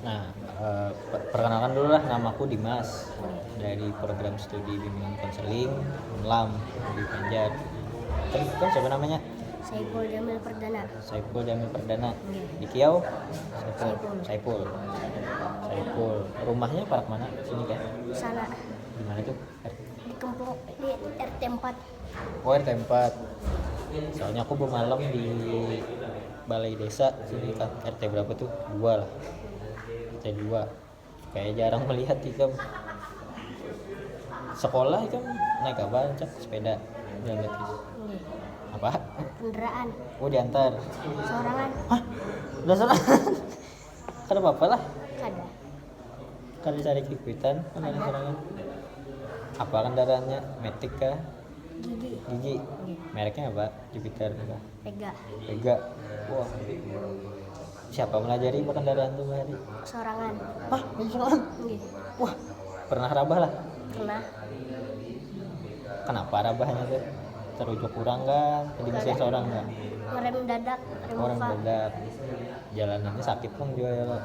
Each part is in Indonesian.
Nah, perkenalkan dulu lah, namaku Dimas dari program studi bimbingan konseling LAM di Banjar. Kan siapa namanya? Saiful Jamil Perdana. Saiful Jamil Perdana. Di Kiau? Saiful. Rumahnya parak mana? Sini kan? Sana Di mana tuh? di Kempung di RT 4. Oh, RT 4. Soalnya aku bermalam di balai desa sini kan. RT berapa tuh? 2 lah. RT 2. Kayak jarang melihat ikam. Sekolah ikam naik apa? Cak sepeda. Jalan kaki. Apa? Kendaraan Oh, diantar. sorangan Hah? Udah sorangan? Kan apa-apa lah. kada Kan dicari kikuitan kan ada sorangan. Apa kendaraannya? Matic kah? Gigi. Mereknya apa? Jupiter kah? Pega Wah. Siapa melajari kendaraan tuh hari? sorangan. Hah? Sorangan? Wah. Pernah rabah lah. Kena Kenapa rabahnya tuh? Terujuk kurang kan? Jadi masih seorang kan? ngerem dadak Orang muka. bedak. Jalanannya sakit pun juga ya.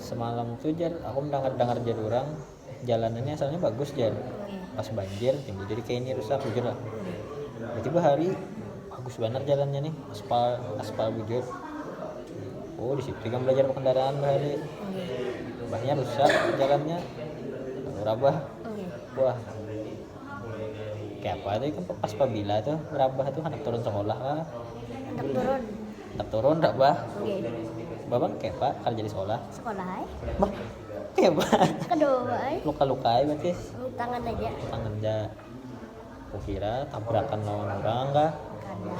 Semalam tuh jar aku mendengar jar orang jalanannya asalnya bagus jar. Pas banjir timbul jadi kayak ini rusak bujur lah. Tiba-tiba hari bagus banget jalannya nih, aspal bujur. Oh, di situ kan belajar kendaraan bahari. Bahnya rusak jalannya. Rabah. Wah. Kayak apa tuh kan pas pabila tuh rabah tuh anak turun sekolah kah? Hendak turun Turun rabah. Babang kayak pak kalau jadi sekolah. sekolah ay Bah. Kayak apa? kedua ay Luka-luka berarti tangan aja tangan aja. Kukira tabrakan lawan orang kah? kada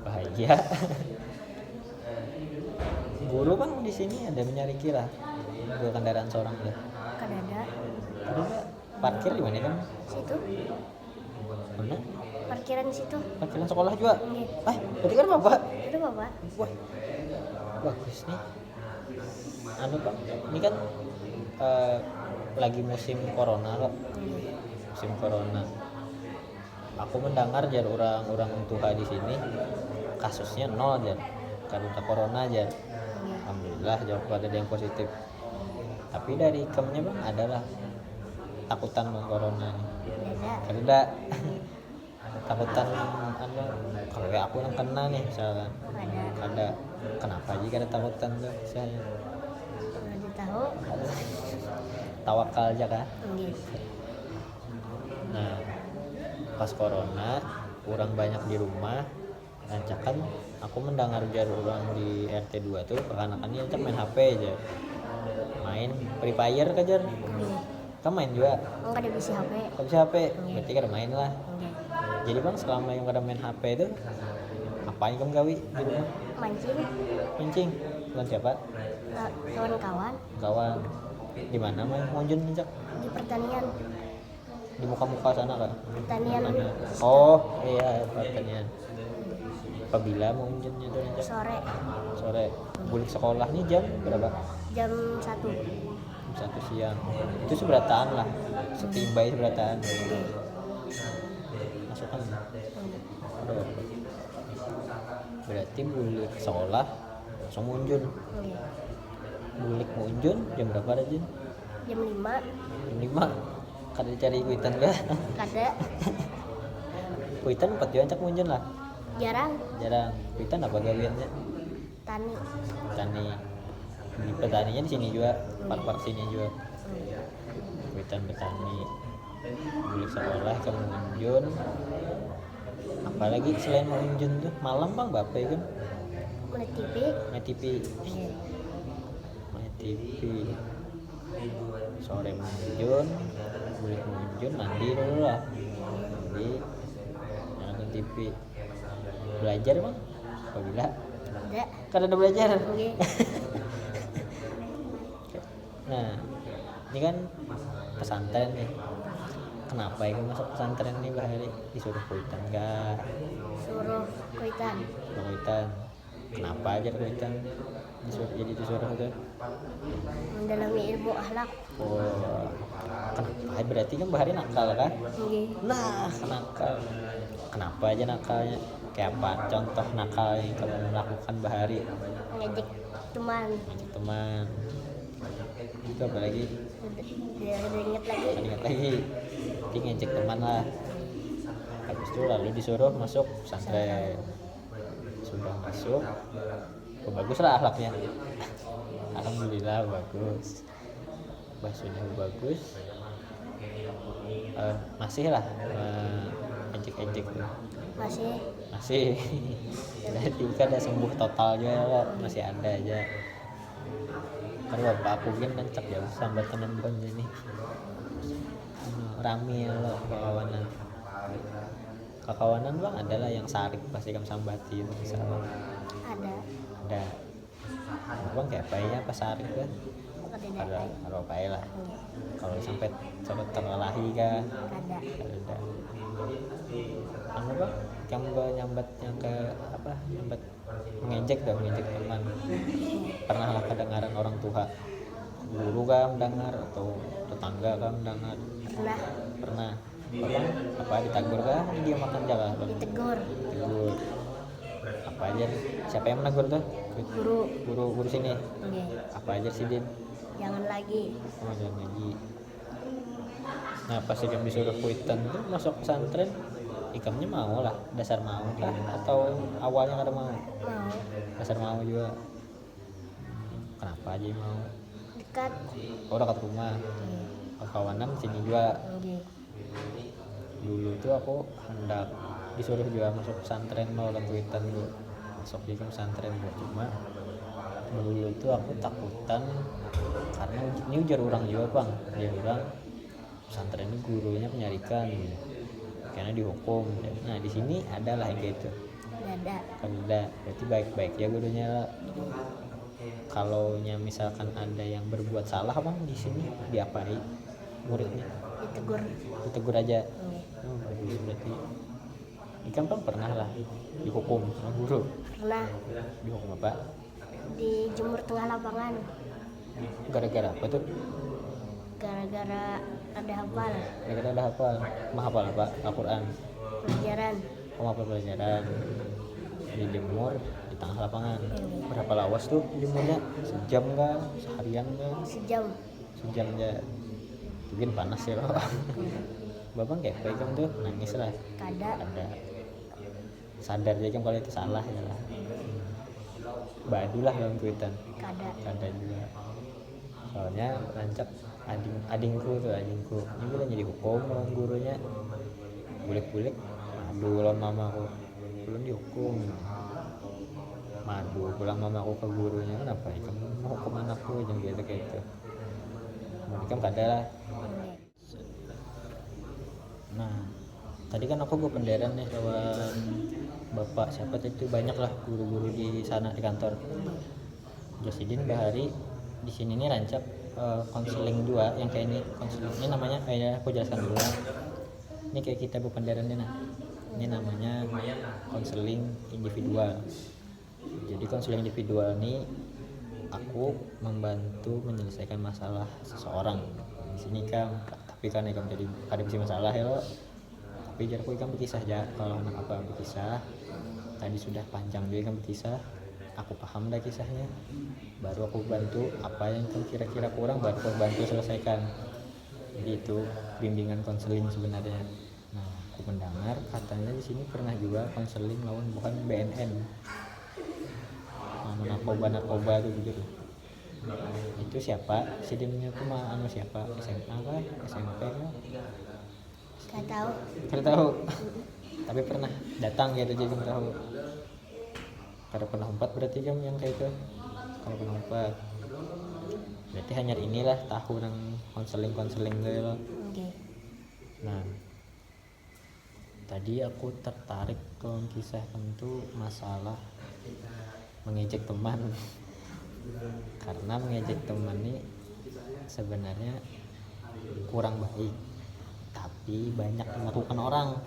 Bahaya. Guru kan di sini ada menyariki lah ke kendaraan seorang tuh. kada ada Ada nggak? Parkir di mana kan? situ Mana? parkiran situ. Parkiran sekolah juga. Berarti kan bapak. Itu bapak Wah, bagus nih. Anu bang, ini kan lagi musim corona kok. Musim corona. Aku mendengar jar orang tua di sini kasusnya 0 jar. Karena corona aja. Alhamdulillah jawab ada yang positif. Tapi dari ikemnya bang adalah takutan bang corona nih. Ada takutan anu kalau kayak aku yang kena nih misalkan. Ada kenapa aja ada takutan tuh misalnya. kalau ditahu Tawakal aja kan. gitu. Nah, pas corona orang banyak di rumah. Lancakan aku mendengar jar orang di RT 2 tuh kekanakannya ancak main HP aja. Main Free Fire kejar. Kamu main juga? Enggak ada bisa HP. Kamu bisa HP? Berarti kada main lah. Jadi bang selama yang kada main HP itu apa yang kamu gawi di rumah? Mancing. Dengan siapa? Kawan-kawan Kawan. Di mana main ngunjun ancak? di pertanian. Di muka-muka sana kan? Pertanian Mana? Oh iya pertanian. Apabila mau ngunjunnya tuh ancak? Sore. Bulik sekolah nih jam berapa? Jam 1. 1 siang. Itu seberataan lah. Setimbai seberataan. Masukkan. Aduh. Berarti bulik sekolah langsung munjun. Bulik munjun jam berapa aja? Jam 5. Jam 5. Kada cari kuitan kah? Kada. Kuitan 4 juga cak munjun lah. Jarang. Kuitan apa gawiannya? Tani. Di petaninya di sini juga, park sini juga. Kuitan petani. Bulik sekolah ke munjun. Apalagi selain munjun tuh malam bang bapak ya kan? Main TV. Sore munjun, bulik munjun, mandi dulu lah. Mandi, nonton TV. Belajar bang? Apabila? Kan ada belajar. Nah, ini kan pesantren nih. Kenapa ini masuk pesantren nih bahari? Disuruh kuitan enggak? Suruh kuitan. Kenapa aja kuitan? Disuruh tuh? Mendalami ilmu akhlak. Oh, kenapa? Berarti kan bahari nakal kan? Nah, nakal. Kenapa aja nakalnya? Kayak apa? Contoh nakal yang kamu lakukan bahari? teman. ngejek teman. Itu apa lagi? Dia udah inget lagi. Ingat lagi, jadi ngejek teman lah. Habis itu lalu disuruh masuk pesantren. Sudah masuk, oh, bagus lah akhlaknya. Alhamdulillah bagus. Bahasanya bagus. Masih lah ejek-ejek tuh. Masih. Berarti kan udah sembuh total juga lah, masih ada aja. Kan bapak aku kan nancap ya sambatan dan ini. Rame lo kakawanan bang adalah yang sarik pasti kamu sambati itu misalnya. Ada bang kayak apa ya pas sarik kan ada apa ya lah kalau sampai terlelahi kan ada anu bang kamu nyambat yang ke apa nyambat mengejek teman pernah lah kedengaran orang tua guru kan dengar atau tetangga kan dengar pernah apa ditegur kan dia makan jalan Ditegur apa aja siapa yang menegur tuh guru sini apa aja sih Din jangan lagi nah pas ikam disuruh kuitan tuh masuk pesantren ikamnya mau lah dasar mau kah atau awalnya kada mau dasar mau juga kenapa aja mau dekat dekat rumah kawanan sini juga dulu tuh aku hendak disuruh juga masuk pesantren mau kuitan dulu masuk di pesantren juga cuma dulu itu aku takutan karena ini ujar orang juga bang dia bilang pesantren ini gurunya penyarikan karena dihukum. Nah di sini adalah yang kayak itu ada berarti baik-baik ya gurunya lah. Kalau misalkan ada yang berbuat salah bang di sini diapain muridnya ditegur aja. Bagus berarti ikan bang pernah lah dihukum sama guru dihukum apa dijemur tengah lapangan gara-gara apa tuh gara-gara ada hafal menghafal apa Al-Quran pelajaran pelajaran dijemur di tengah lapangan berapa lawas tuh jemurnya sejam nggak seharian nggak sejam aja mungkin panas ya loh bapak kayak apa kamu tuh nangis lah ada sadar aja kalau itu salah ya lah badulah dalam kuitan kada juga soalnya rancak adingku ini bilang jadi hukum lawan gurunya bulik madu lawan mamaku belum dihukum madu pulang mamaku ke gurunya kenapa ya kamu mau hukum anakku jangan gitu mereka kada lah. Nah tadi kan aku gue penderan nih lawan bapak siapa itu banyak lah guru-guru di sana di kantor Josidin Bahari di sini nih rancap konseling dua yang kayak ini konseling ini namanya aku jelaskan dulu ini kayak kita berpenderan nih ini namanya konseling individual. Jadi konseling individual ini aku membantu menyelesaikan masalah seseorang di sini kan tapi kan ya jadi ada bisa masalah ya lo tapi jar aku ikan berkisah aja kalau anak apa berkisah tadi sudah panjang juga kan berkisah aku paham dah kisahnya baru aku bantu apa yang kira-kira kurang baru aku bantu selesaikan. Jadi itu bimbingan konseling sebenarnya. Nah aku mendengar katanya di sini pernah juga konseling lawan bukan BNN narkoba itu gitu. Itu siapa sidimnya tuh mah siapa SMA kan SMP kan Gak tahu. Tapi pernah datang gitu jadi tahu. Kalau pernah 4 berarti kan yang kayak itu. Kalau pernah 4 berarti hanya inilah tahun yang konseling gitu loh. Nah tadi aku tertarik ke kisah tentu masalah mengejek teman karena mengejek teman ini sebenarnya kurang baik tapi banyak dilakukan orang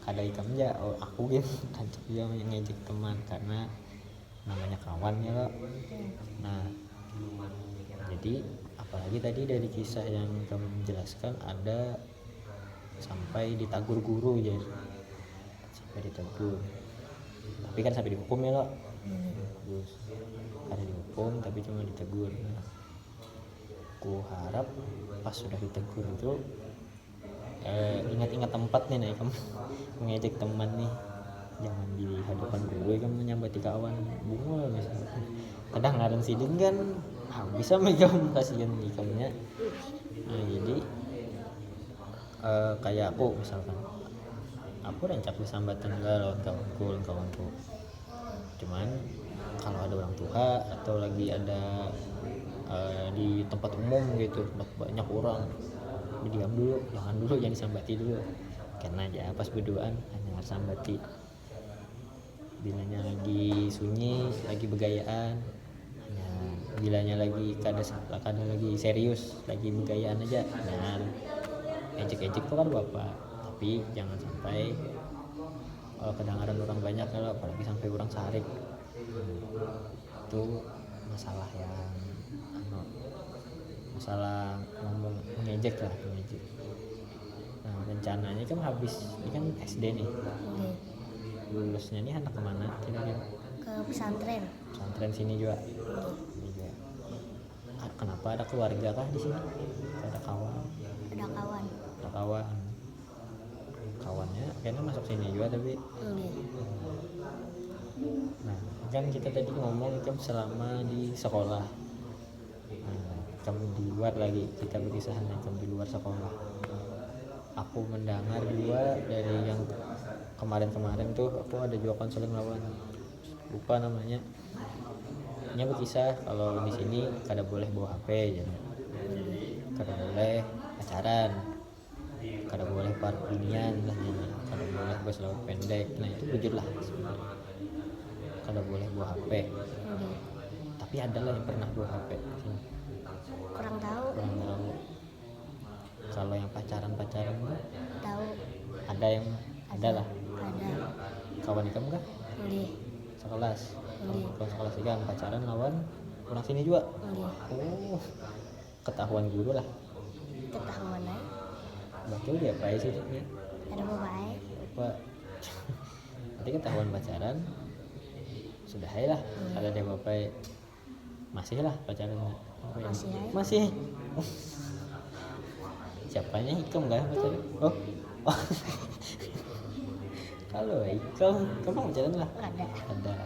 kada ikam aja aku gitu tancap dia mengejek teman karena namanya kawan ya loh. Nah jadi apalagi tadi dari kisah yang kamu menjelaskan ada sampai ditagur guru ya sampai ditegur tapi kan sampai dihukum ya loh bagus. Ada dihukum tapi cuma ditegur. Nah, aku harap pas sudah ditegur itu ingat-ingat tempatnya nih kamu mengejek teman nih, jangan di hadapan gue kamu nyambati kawan bungul misalnya. Kadang ngaran sidin kan bisa megang kasihan ikamnya. Nah, jadi kayak aku misalkan aku rancak disambatan juga lawan kawanku, cuman kalau ada orang tua atau lagi ada di tempat umum gitu, tempat banyak orang, diam dulu, jangan disambati dulu, karena aja pas berduaan hanya harus sambati. Bilanya lagi sunyi, lagi begayaan, hanya bilanya lagi kada lagi serius, lagi begayaan aja, nah ejek-ejek tuh kan bapak, tapi jangan sampai kedengaran orang banyak, kalau apalagi sampai orang sarik. Itu masalah yang masalah ngomong mengejek. Nah, rencananya kan habis ini kan SD nih, lulusnya nih anak kemana kira-kira? Ke pesantren. Pesantren sini juga. Kenapa ada keluarga kah di sini? Ada kawan? Ada kawannya kayaknya masuk sini juga tapi. Nah, kan kita tadi ngomong kan selama di sekolah. Nah, kamu di luar lagi, kita berkisah kamu di luar sekolah. Aku mendengar juga dari yang kemarin tuh aku ada juga konseling lawan, lupa namanya. Dia berkisah kalau di sini kada boleh bawa HP, jadi kada boleh pacaran, kada boleh parkinian lah, jadi kada boleh berselawat pendek. Nah itu jujur lah sebenarnya, kada boleh bawa HP. Tapi ada lah yang pernah bawa HP sini. Kurang tahu. Kalau yang pacaran Tahu. ada yang ada lah. Ada. Kawan kamu kah? Sekelas. Kalau sekelas juga pacaran lawan orang sini juga. Oh, ketahuan guru lah. Ketahuan aja. Betul dia apa sih dia? Ada bapak. Apa? Nanti ketahuan pacaran sudah lah. Ada dia bapak masih lah pacaran. Masih. Siapanya Ikam enggak pacaran? Oh. Kalau Ikam, kamu pacaran lah? Ada.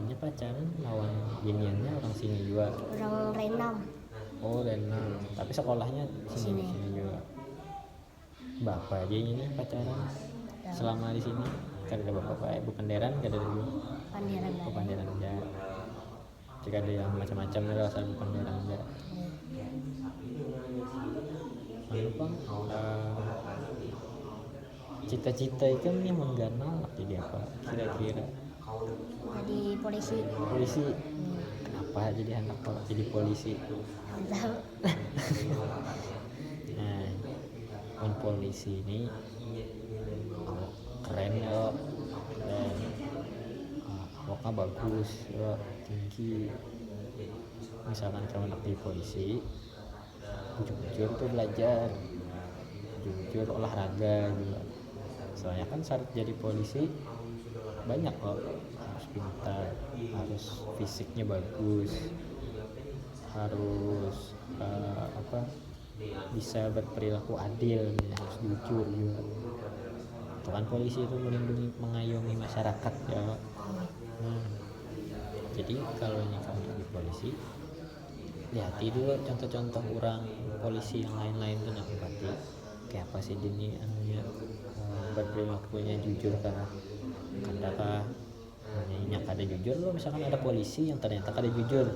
Ini pacaran lawan biniannya orang sini juga. Orang Renam. Oh, Renam. Tapi sekolahnya sini juga. Bapak aja ini pacaran selama di sini. Kan ada bapak, bukan deran, kan ada dulu. Panderan aja. Jika ada yang macam-macam ya asal bukan deran aja. Bang, cita-cita itu nih mengganal jadi apa kira-kira? Jadi polisi. Kenapa jadi anak jadi polisi? Tahu. Nah, polisi ini keren ya, awaknya bagus ya, tinggi. Misalkan kamu anak di polisi, jujur tuh belajar, jujur olahraga juga. Soalnya kan syarat jadi polisi banyak kok, harus pintar, harus fisiknya bagus, harus bisa berperilaku adil, harus jujur juga. Itu kan polisi itu melindungi, mengayomi masyarakat ya. Jadi kalau kamu jadi polisi, lihat dulu contoh-contoh orang polisi yang lain-lain tuh empati kayak apa sih ini anunya, berperilakunya jujur kah, kadakah hanya kada jujur. Lo misalkan ada polisi yang ternyata kada jujur,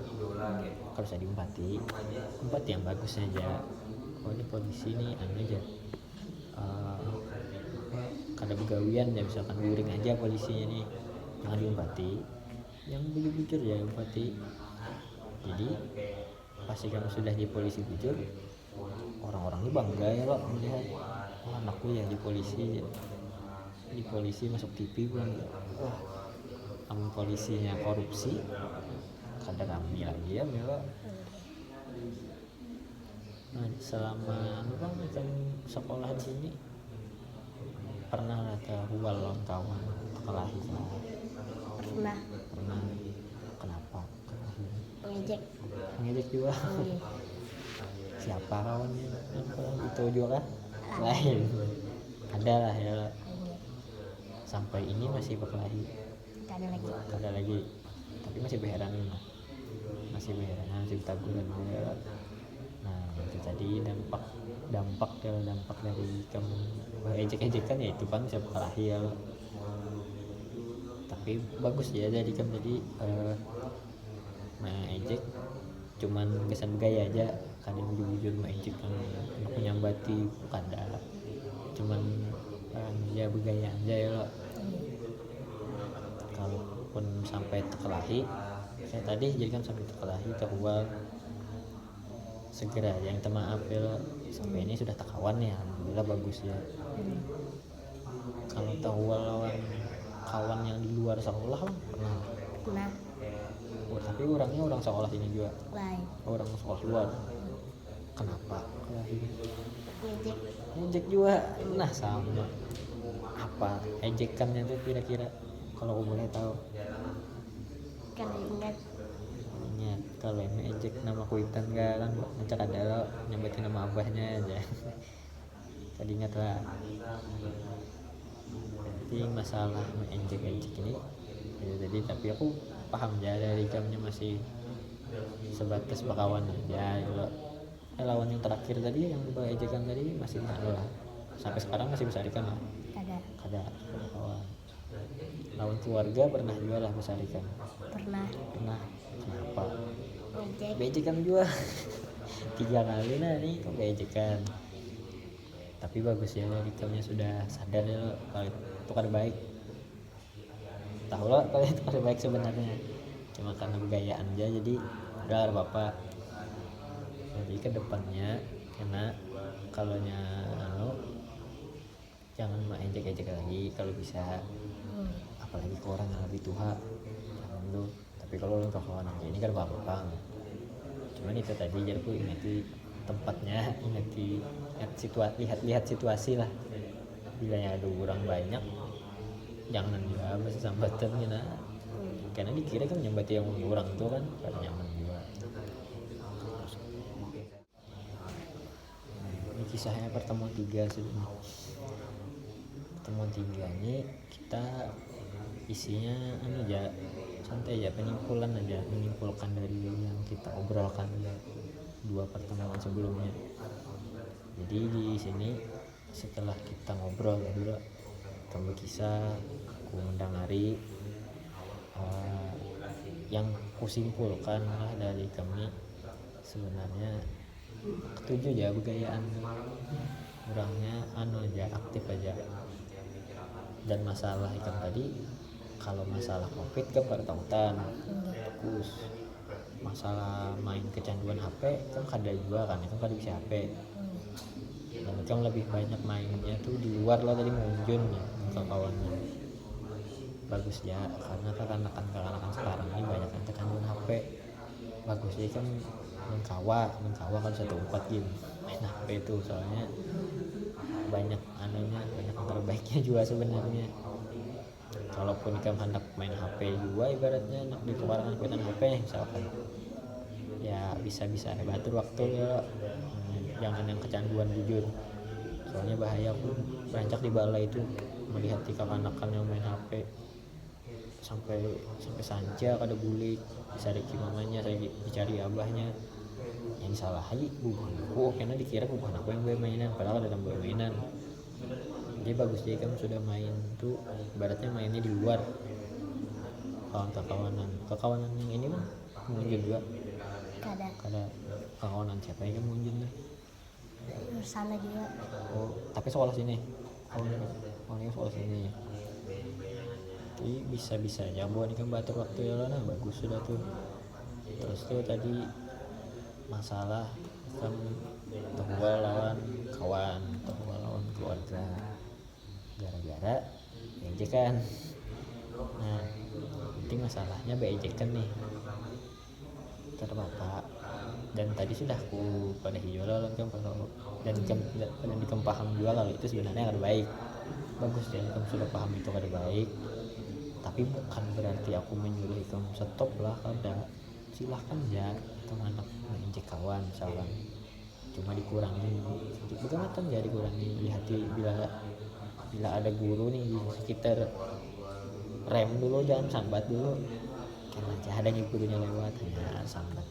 kalau saya empati yang bagus aja. Oh ini polisi ini aja kada begawian ya, misalkan guring aja polisinya nih, jangan diempati, yang jujur ya empati. Jadi pasti kamu sudah di polisi jujur, orang-orang ini bangga ya lo melihat, oh anakku ya di polisi masuk TV bilang, wah kamu polisinya korupsi, kada kami lagi ya lo. Nah selama macam sekolah di sini pernah lah ke hual lawan kawan kelahi Pernah Pernah. Kenapa? ngejek. Ngejek juga. Iya. Siapa kawannya? Apa itu juga kan? Lain. Ada lah ya. Iya. Sampai ini masih berkelahi. Ada lagi. Tapi masih berheranan lah. Masih bertaguran ya. Nah itu tadi dampak dari kamu ejek-ejekan ya itu kan bisa berkelahi ya. Tapi bagus ya dari kamu tadi ejek cuman kesan gaya aja kadang jujur ejek kan aku nyambati kada cuman ya bergaya aja ya lo. Kalaupun sampai terkelahi saya tadi jadi kan sampai terkelahi terhual segera aja yang maaf ya lo. Sampai ini sudah terkawan ya alhamdulillah bagus ya. Kalau terhual lawan kawan yang di luar sekolah kan pernah. Tapi orangnya orang sekolah ini juga Lain. orang sekolah luar. Kenapa kelahi? Ngejek. Juga nah sama apa ejekannya tuh kira-kira kalau aku boleh tahu? Kada ingat. Ingat kalau ini ejek nama kuitan gak kan ngecek ada lo nyebutin nama abahnya aja. Tadi ingat lah. Jadi masalah ejek ini ya, jadi tapi aku paham ya dari jamnya masih sebatas berkawan aja kalau lawan yang terakhir tadi yang ejekan tadi masih lah sampai sekarang masih besarikan lah kada kawan. Lawan keluarga pernah juga lah besarikan Pernah kenapa ngejek. bejekan juga 3 kali nah nih kok bejekan. Tapi bagus ya ikamnya sudah sadar ya lo, kalau itu kan baik tahu lo kalau itu kan baik sebenarnya cuma karena begayaan aja jadi udah apa-apa. Jadi ke depannya karena kalau jangan ejek-ejek lagi kalau bisa, apalagi ke orang yang lebih tua jangan lu. Tapi kalau lu ke kawan ini kan apa-apa, cuman itu tadi jadi aku ingati tempatnya, lihat situasi lah. Bila ya ada orang banyak jangan juga masih sambatan gitu, karena dikira kan nyambati yang orang tuh kan pada nyaman juga. Ini kisahnya pertemuan 3 sebenarnya. Pertemuan 3 ini kita isinya aja santai aja, menyimpulkan dari yang kita obrolkan 2 pertemuan sebelumnya. Jadi di sini setelah kita ngobrol ya dulu, kita berkisah, aku mendengari yang kusimpulkan lah dari kami sebenarnya ketujuh ya begayaan orangnya aja aktif aja. Dan masalah ikan tadi, kalau masalah covid kan bertautan terus masalah main kecanduan HP kan kada juga kan, itu kada bisa HP. Dan kan lebih banyak mainnya tuh di luar lah tadi ngunjun ya kawannya. Bagus ya karena kekanakan sekarang ini banyak yang kecanduan HP. Bagus ya kan mengkawa kan 1/4 game main HP itu, soalnya banyak banyak yang terbaiknya juga sebenarnya. Kalaupun kamu hendak main HP juga ibaratnya hendak ditukarkan dengan HP misalkan ya bisa batur waktu ya, jangan yang kecanduan jujur, soalnya bahaya. Aku beranjak di balai itu melihat kekanakan yang main HP sampai sanca kada bulik, bisa diki mamanya, saya dicari abahnya yang disalahi bubuh karena dikira bukan aku yang mainan padahal ada tambah mainan. Jadi bagus jadi kamu sudah main tuh ibaratnya mainnya di luar kekawanan yang ini mah mengunjun juga kada kekawanan siapa yang mengunjun lah bersama juga. oh tapi sekolah sini orangnya sekolah sini. Jadi bisa aja buat ikan batur waktu ya lah, bagus sudah tuh. Terus tuh tadi masalah kan terhual lawan kawan, terhual lawan keluarga gara-gara ejekan. Nah penting masalahnya bejekan nih terbapak. Dan tadi sudah aku pada hijau kan dan kamu paham juga kalau itu sebenarnya kada baik. Bagus ya kamu sudah paham itu kada baik. tapi bukan berarti aku menyuruh kamu stop lah, kada, silahkan ya teman anak mengejek kawan misalkan, cuma dikurangi sedikit begamatan ya, dikurangi hati bila bila ada guru nih di sekitar, rem dulu, jangan sambat dulu karena ada nih gurunya lewat hanya sambat.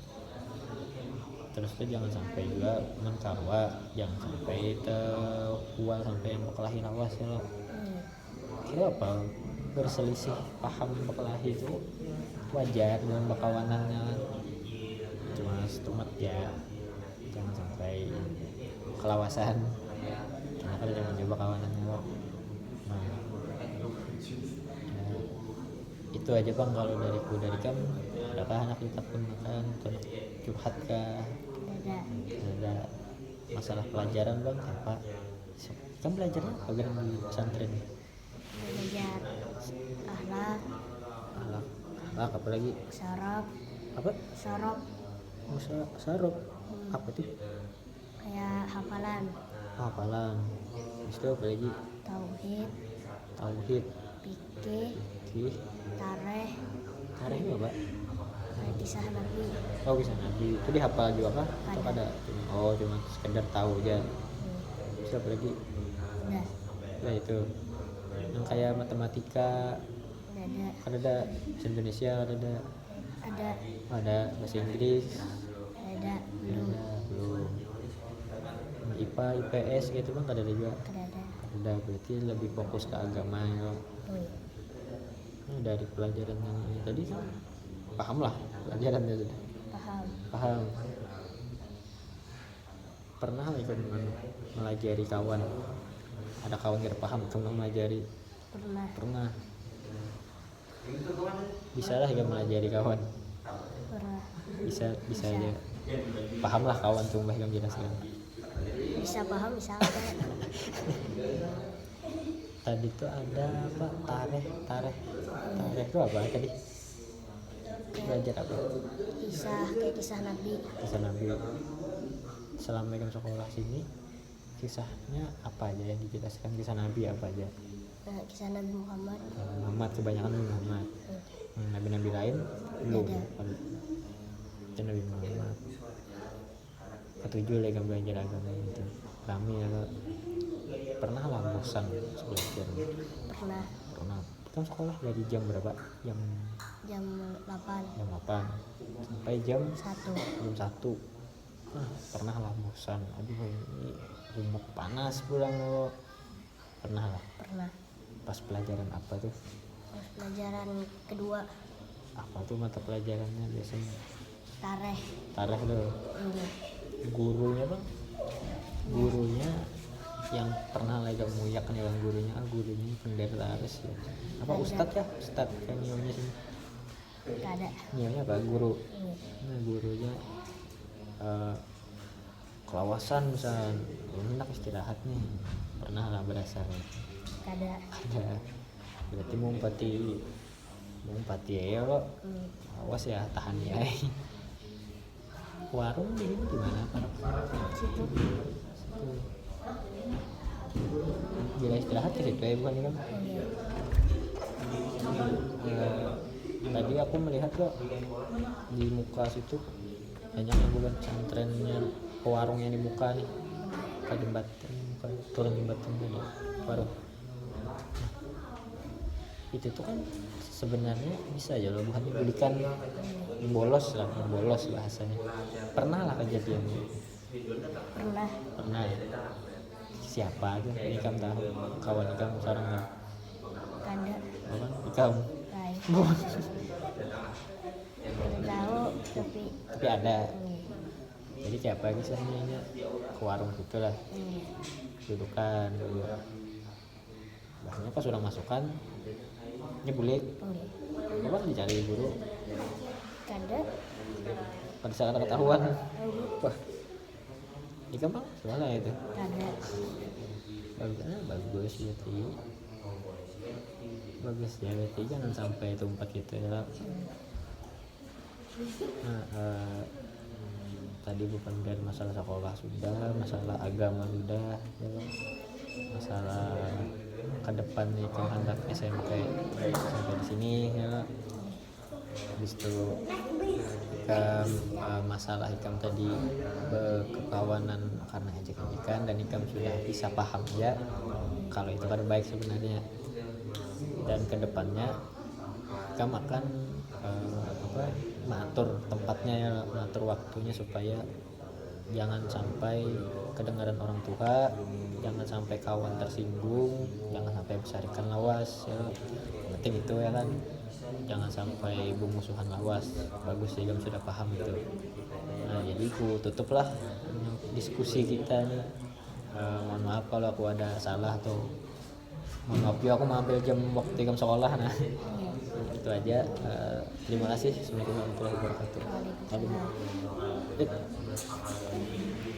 Terus tuh jangan sampai juga menkawa, jangan sampai terkuat sampai berkelahi awas ya lo. Kira apa berselisih paham berkelahi itu wajar dalam berkawanannya, cuma setumat ya, jangan sampai kelawasan karena kan jangan coba kawanannya lo. Nah ya, itu aja bang kalau dariku. Dari kan adakah anak kita pun makan atau curhat kah? Ada masalah pelajaran bang apa? Kan belajarnya apa kan di pesantren? Belajar akhlak, Akhlak apa lagi? sorok, Apa? sorok Sarop. Apa tuh? kayak hafalan, Hafalan. Habis itu apa lagi? tauhid, Tauhid. fikih, Fikih. tareh, Tarehnya apa? kayak kisah nabi. Oh kisah Nabi. Itu dihafal juga kah? Atau Ada. ada? Oh cuma sekedar tahu aja. Terus apa lagi? Udah Nah itu yang kayak matematika ada kan ada bahasa Indonesia, ada bahasa Inggris, ada belum belum. IPA IPS gitu bang ada juga. ada Udah berarti lebih fokus ke agama ya. Nah, dari pelajaran yang ini tadi paham lah pelajarannya sudah paham. Pernah ikut melajari kawan, ada kawan yang paham tentang melajari? Pernah. Bisa lah ya melajari kawan, pernah bisa aja paham lah kawan tuh mbah yang jelaskan. bisa paham bisa enggak. Tadi tuh ada apa, tareh itu apa tadi, belajar apa? Kayak kisah nabi. Kisah Nabi. Selama kamu sekolah sini kisahnya apa aja yang dijelaskan? Kisah Nabi apa aja? Kisah Nabi Muhammad. Muhammad, kebanyakan Nabi Muhammad. Nabi-nabi lain belum. Itu Nabi Muhammad. Ketujuh lagi belajar agama itu. Kami ya pernah lah bosan belajar. Pernah. Kita sekolah dari jam berapa? Jam 8 Jam 8 sampai jam 1. Pernah lah bosan. Aduh ini rumah panas pulang lo. Pernah lah. Pas pelajaran apa tuh? Terus pelajaran kedua Apa tuh mata pelajarannya biasanya? tareh Tuh. Gurunya bang? Gurunya yang pernah lagi muyak nih bang, gurunya penderlaris ya. Apa ustadz ya? Ustadz kan nyonya sini. Gak ada. Nyonya apa? Guru. Nah gurunya kelawasan misalnya, enak istirahat nih. Pernah lah berasa. Gak ada. Berarti mau empati ya lo. Awas ya, tahan ya. Warung di sini gimana Pak? Situ. Bila istirahat ke situ ya bukan kan? Tadi aku melihat kok di muka situ banyak yang bukan pesantrennya, ke warung yang di muka nih, ke jembatan, bukan turun jembatan dulu warung. Itu tuh kan sebenarnya bisa aja loh, bukan dibudikan, bolos bahasanya. Pernah lah kejadian ini? Pernah ya? Siapa aja ini kamu tahu? Kawan kamu sekarang kan? Ada. Apa? Kamu? Baik. Tidak tahu tapi ada. Jadi siapa kisahnya ke warung gitu lah, dudukan dulu. Bahasanya pas sudah masukkan nyebulik, apa dicari guru? Ada. Pada saat ketahuan, wah, ini kan bang, soalnya itu. Ada. Bagus berarti. Bagus ya berarti, jangan sampai tumpat gitu ya. Nah, tadi bukan dari masalah sekolah sudah, masalah agama sudah, ya, masalah ke depan itu anak SMP sampai di sini ya. Habis itu Ikam masalah Ikam tadi kekawanan karena ejek-ejekan, dan Ikam sudah bisa paham ya kalau itu kan baik sebenarnya, dan kedepannya Ikam akan mengatur tempatnya ya, mengatur waktunya supaya jangan sampai kedengaran orang tua, jangan sampai kawan tersinggung, jangan sampai besarkan lawas ya. Yang penting itu ya kan, jangan sampai bermusuhan lawas. Bagus sih kamu sudah paham itu. Nah jadi aku tutuplah diskusi kita nih. Mohon maaf kalau aku ada salah, atau mohon maaf ya aku mengambil jam waktu kamu sekolah. Nah itu aja. Terima kasih. Assalamualaikum warahmatullahi wabarakatuh. Waalaikumsalam.